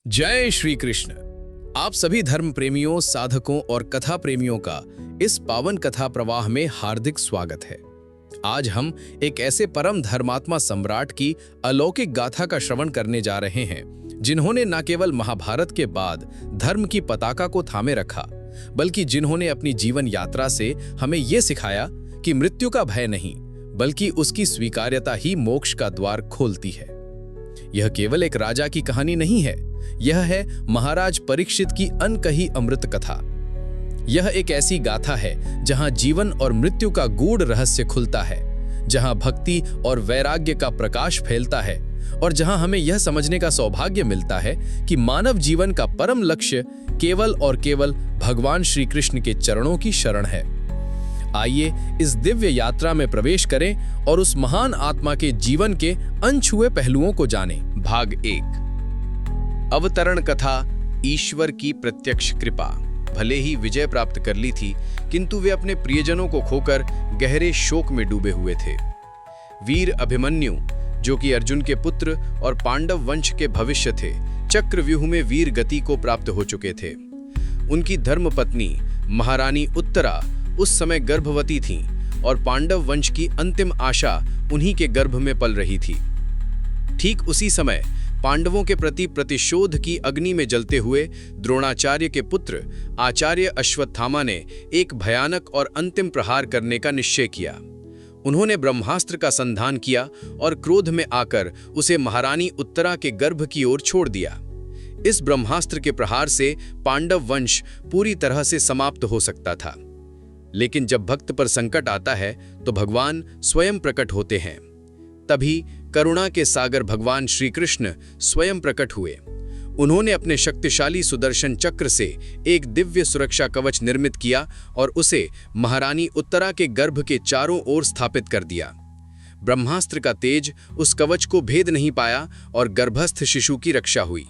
जय श्री कृष्ण। आप सभी धर्म प्रेमियों, साधकों और कथा प्रेमियों का इस पावन कथा प्रवाह में हार्दिक स्वागत है। आज हम एक ऐसे परम धर्मात्मा सम्राट की अलौकिक गाथा का श्रवण करने जा रहे हैं, जिन्होंने न केवल महाभारत के बाद धर्म की पताका को थामे रखा, बल्कि जिन्होंने अपनी जीवन यात्रा से हमें ये सिखाया कि मृत्यु का भय नहीं, बल्कि उसकी स्वीकार्यता ही मोक्ष का द्वार खोलती है। यह केवल एक राजा की कहानी नहीं है, यह है महाराज परीक्षित की अनकही अमृत कथा। यह एक ऐसी गाथा है जहां जीवन और मृत्यु का गूढ़ रहस्य खुलता है, जहां भक्ति और वैराग्य का प्रकाश फैलता है और जहां हमें यह समझने का सौभाग्य मिलता है कि मानव जीवन का परम लक्ष्य केवल और केवल भगवान श्री कृष्ण के चरणों की शरण है। आइए इस दिव्य यात्रा में प्रवेश करें और उस महान आत्मा के जीवन के अनछुए पहलुओं को जानें। भाग 1। अवतरण कथा। ईश्वर की प्रत्यक्ष कृपा। भले ही विजय प्राप्त कर ली थी, किंतु वे अपने प्रियजनों को खोकर गहरे शोक में डूबे हुए थे। वीर अभिमन्यु, जो कि अर्जुन के पुत्र और पांडव वंश के भविष्य थे, चक्रव्यूह में वीर गति को प्राप्त हो चुके थे। उनकी धर्मपत्नी महारानी उत्तरा उस समय गर्भवती थीं और पांडव वंश की अंतिम आशा उन्हीं के गर्भ में पल रही थी। ठीक उसी समय पांडवों के प्रति प्रतिशोध की अग्नि में जलते हुए द्रोणाचार्य के पुत्र आचार्य अश्वत्थामा ने एक भयानक और अंतिम प्रहार करने का निश्चय किया। उन्होंने ब्रह्मास्त्र का संधान किया और क्रोध में आकर उसे महारानी उत्तरा के गर्भ की ओर छोड़ दिया। इस ब्रह्मास्त्र के प्रहार से पांडव वंश पूरी तरह से समाप्त हो सकता था, लेकिन जब भक्त पर संकट आता है तो भगवान स्वयं प्रकट होते हैं। तभी करुणा के सागर भगवान श्री कृष्ण स्वयं प्रकट हुए। उन्होंने अपने शक्तिशाली सुदर्शन चक्र से एक दिव्य सुरक्षा कवच निर्मित किया और उसे महारानी उत्तरा के गर्भ के चारों ओर स्थापित कर दिया। ब्रह्मास्त्र का तेज उस कवच को भेद नहीं पाया और गर्भस्थ शिशु की रक्षा हुई।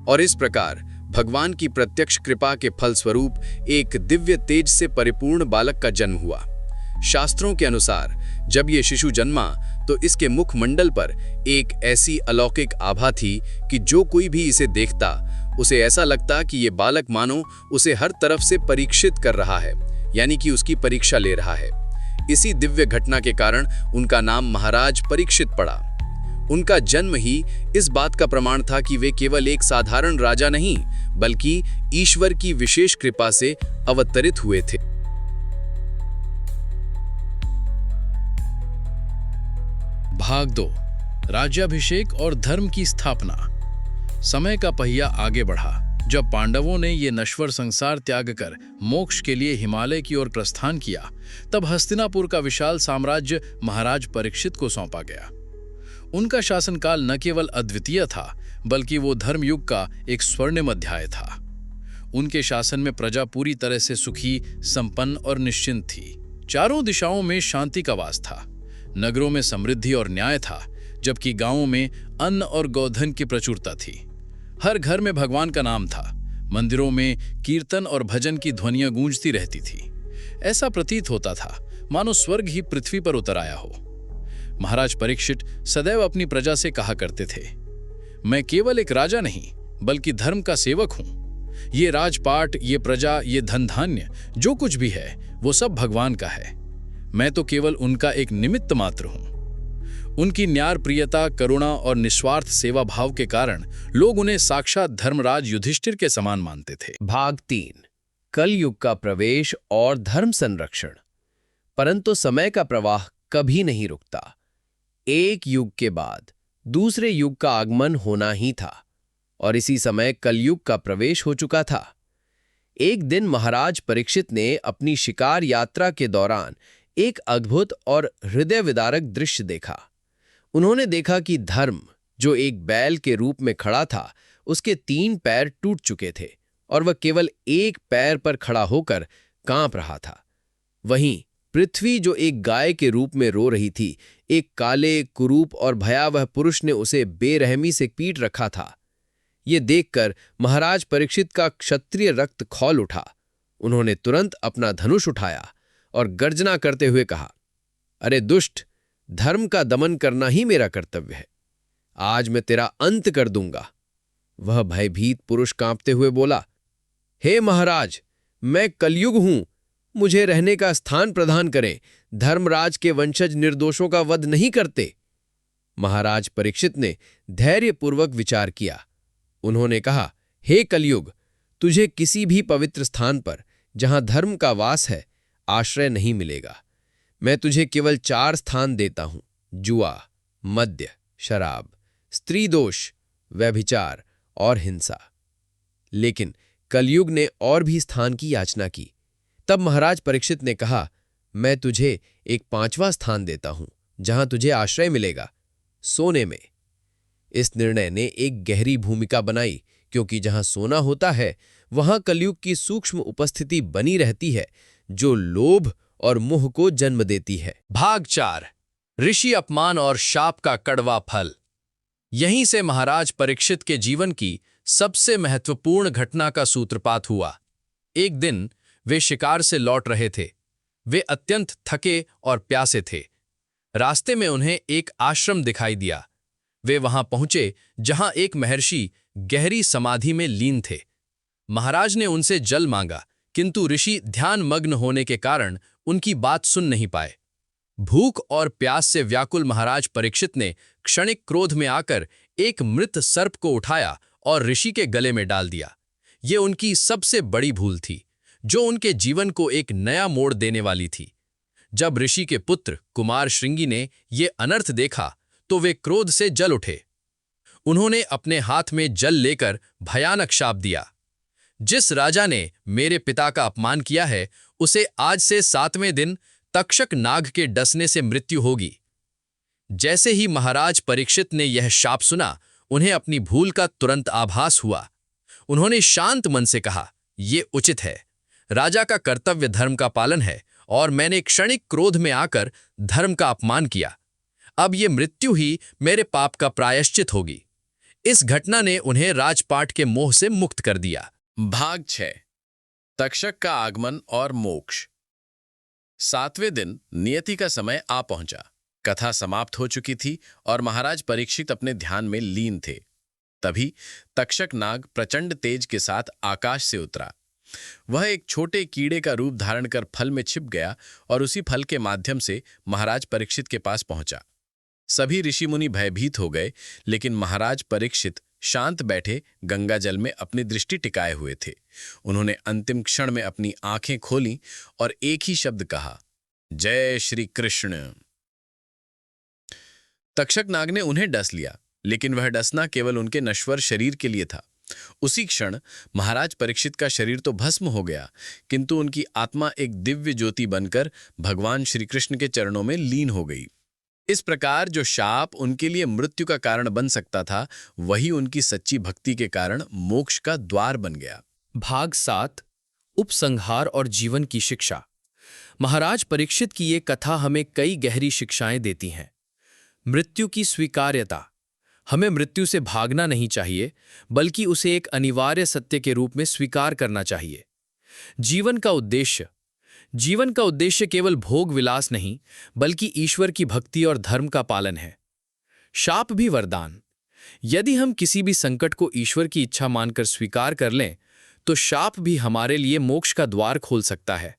और इस प्रकार भगवान की प्रत्यक्ष कृपा के फलस्वरूप एक दिव्य तेज से परिपूर्ण बालक का जन्म हुआ। शास्त्रों के अनुसार जब ये शिशु जन्मा तो इसके मुखमंडल पर एक ऐसी अलौकिक आभा थी कि जो कोई भी इसे देखता उसे ऐसा लगता कि ये बालक मानो उसे हर तरफ से परीक्षित कर रहा है, यानी कि उसकी परीक्षा ले रहा है। इसी दिव्य घटना के कारण उनका नाम महाराज परीक्षित पड़ा। उनका जन्म ही इस बात का प्रमाण था कि वे केवल एक साधारण राजा नहीं, बल्कि ईश्वर की विशेष कृपा से अवतरित हुए थे। भाग 2। राज्याभिषेक और धर्म की स्थापना। समय का पहिया आगे बढ़ा। जब पांडवों ने ये नश्वर संसार त्याग कर मोक्ष के लिए हिमालय की ओर प्रस्थान किया, तब हस्तिनापुर का विशाल साम्राज्य महाराज परीक्षित को सौंपा गया। उनका शासनकाल न केवल अद्वितीय था, बल्कि वो धर्मयुग का एक स्वर्णिम अध्याय था। उनके शासन में प्रजा पूरी तरह से सुखी, संपन्न और निश्चिंत थी। चारों दिशाओं में शांति का वास था। नगरों में समृद्धि और न्याय था, जबकि गांवों में अन्न और गोधन की प्रचुरता थी। हर घर में भगवान का नाम था। मंदिरों में कीर्तन और भजन की ध्वनियां गूंजती रहती थी। ऐसा प्रतीत होता था मानो स्वर्ग ही पृथ्वी पर उतर आया हो। महाराज परीक्षित सदैव अपनी प्रजा से कहा करते थे, मैं केवल एक राजा नहीं, बल्कि धर्म का सेवक हूं। ये राजपाट, ये प्रजा, ये धन धान्य, जो कुछ भी है वो सब भगवान का है। मैं तो केवल उनका एक निमित्त मात्र हूं। उनकी न्याय प्रियता, करुणा और निस्वार्थ सेवा भाव के कारण लोग उन्हें साक्षात धर्मराज युधिष्ठिर के समान मानते थे। भाग 3। कलयुग का प्रवेश और धर्म संरक्षण। परंतु समय का प्रवाह कभी नहीं रुकता। एक युग के बाद दूसरे युग का आगमन होना ही था और इसी समय कलयुग का प्रवेश हो चुका था। एक दिन महाराज परीक्षित ने अपनी शिकार यात्रा के दौरान एक अद्भुत और हृदय विदारक दृश्य देखा। उन्होंने देखा कि धर्म, जो एक बैल के रूप में खड़ा था, उसके 3 पैर टूट चुके थे और वह केवल एक पैर पर खड़ा होकर कांप रहा था। वहीं पृथ्वी, जो एक गाय के रूप में रो रही थी, एक काले, कुरूप और भयावह पुरुष ने उसे बेरहमी से पीट रखा था। ये देखकर महाराज परीक्षित का क्षत्रिय रक्त खौल उठा। उन्होंने तुरंत अपना धनुष उठाया और गर्जना करते हुए कहा, अरे दुष्ट, धर्म का दमन करना ही मेरा कर्तव्य है। आज मैं तेरा अंत कर दूंगा। वह भयभीत पुरुष कांपते हुए बोला, हे महाराज, मैं कलयुग हूं, मुझे रहने का स्थान प्रदान करें। धर्मराज के वंशज निर्दोषों का वध नहीं करते। महाराज परीक्षित ने धैर्यपूर्वक विचार किया। उन्होंने कहा, हे कलयुग, तुझे किसी भी पवित्र स्थान पर जहां धर्म का वास है आश्रय नहीं मिलेगा। मैं तुझे केवल 4 स्थान देता हूं: जुआ, मद्य, शराब, स्त्री दोष, व्यभिचार और हिंसा। लेकिन कलयुग ने और भी स्थान की याचना की। तब महाराज परीक्षित ने कहा, मैं तुझे एक 5वां स्थान देता हूं जहां तुझे आश्रय मिलेगा: सोने में। इस निर्णय ने एक गहरी भूमिका बनाई, क्योंकि जहां सोना होता है वहां कलयुग की सूक्ष्म उपस्थिति बनी रहती है, जो लोभ और मोह को जन्म देती है। भाग 4, ऋषि अपमान और शाप का कड़वा फल। यहीं से महाराज परीक्षित के जीवन की सबसे महत्वपूर्ण घटना का सूत्रपात हुआ। एक दिन वे शिकार से लौट रहे थे। वे अत्यंत थके और प्यासे थे। रास्ते में उन्हें एक आश्रम दिखाई दिया। वे वहां पहुंचे जहां एक महर्षि गहरी समाधि में लीन थे। महाराज ने उनसे जल मांगा, किंतु ऋषि ध्यान मग्न होने के कारण उनकी बात सुन नहीं पाए। भूख और प्यास से व्याकुल महाराज परीक्षित ने क्षणिक क्रोध में आकर एक मृत सर्प को उठाया और ऋषि के गले में डाल दिया। ये उनकी सबसे बड़ी भूल थी, जो उनके जीवन को एक नया मोड़ देने वाली थी। जब ऋषि के पुत्र कुमार श्रृंगी ने ये अनर्थ देखा तो वे क्रोध से जल उठे। उन्होंने अपने हाथ में जल लेकर भयानक शाप दिया, जिस राजा ने मेरे पिता का अपमान किया है उसे आज से 7वें दिन तक्षक नाग के डसने से मृत्यु होगी। जैसे ही महाराज परीक्षित ने यह शाप सुना, उन्हें अपनी भूल का तुरंत आभास हुआ। उन्होंने शांत मन से कहा, यह उचित है, राजा का कर्तव्य धर्म का पालन है और मैंने क्षणिक क्रोध में आकर धर्म का अपमान किया। अब ये मृत्यु ही मेरे पाप का प्रायश्चित होगी। इस घटना ने उन्हें राजपाट के मोह से मुक्त कर दिया। भाग 6, तक्षक का आगमन और मोक्ष। 7वें दिन नियति का समय आ पहुंचा। कथा समाप्त हो चुकी थी और महाराज परीक्षित अपने ध्यान में लीन थे। तभी तक्षक नाग प्रचंड तेज के साथ आकाश से उतरा। वह एक छोटे कीड़े का रूप धारण कर फल में छिप गया और उसी फल के माध्यम से महाराज परीक्षित के पास पहुंचा। सभी ऋषि मुनि भयभीत हो गए, लेकिन महाराज परीक्षित शांत बैठे गंगा जल में अपनी दृष्टि टिकाए हुए थे। उन्होंने अंतिम क्षण में अपनी आंखें खोलीं और एक ही शब्द कहा, जय श्री कृष्ण। तक्षक नाग ने उन्हें डस लिया, लेकिन वह डसना केवल उनके नश्वर शरीर के लिए था। उसी क्षण महाराज परीक्षित का शरीर तो भस्म हो गया, किंतु उनकी आत्मा एक दिव्य ज्योति बनकर भगवान श्री कृष्ण के चरणों में लीन हो गई। इस प्रकार जो शाप उनके लिए मृत्यु का कारण बन सकता था, वही उनकी सच्ची भक्ति के कारण मोक्ष का द्वार बन गया। भाग 7, उपसंहार और जीवन की शिक्षा। महाराज परीक्षित की ये कथा हमें कई गहरी शिक्षाएं देती हैं। मृत्यु की स्वीकार्यता। हमें मृत्यु से भागना नहीं चाहिए, बल्कि उसे एक अनिवार्य सत्य के रूप में स्वीकार करना चाहिए। जीवन का उद्देश्य। जीवन का उद्देश्य केवल भोग विलास नहीं, बल्कि ईश्वर की भक्ति और धर्म का पालन है। शाप भी वरदान। यदि हम किसी भी संकट को ईश्वर की इच्छा मानकर स्वीकार कर लें, तो शाप भी हमारे लिए मोक्ष का द्वार खोल सकता है।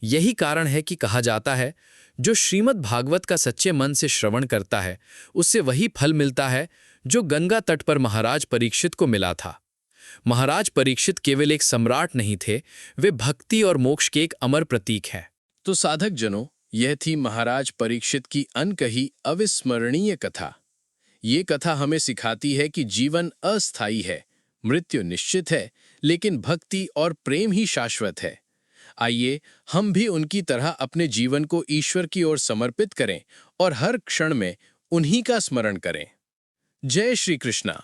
यही कारण है कि कहा जाता है, जो श्रीमद् भागवत का सच्चे मन से श्रवण करता है, उससे वही फल मिलता है जो गंगा तट पर महाराज परीक्षित को मिला था। महाराज परीक्षित केवल एक सम्राट नहीं थे, वे भक्ति और मोक्ष के एक अमर प्रतीक हैं। तो साधक जनों, यह थी महाराज परीक्षित की अनकही अविस्मरणीय कथा। ये कथा हमें सिखाती है कि जीवन अस्थायी है, मृत्यु निश्चित है, लेकिन भक्ति और प्रेम ही शाश्वत है। आइए हम भी उनकी तरह अपने जीवन को ईश्वर की ओर समर्पित करें और हर क्षण में उन्हीं का स्मरण करें। जय श्री कृष्णा।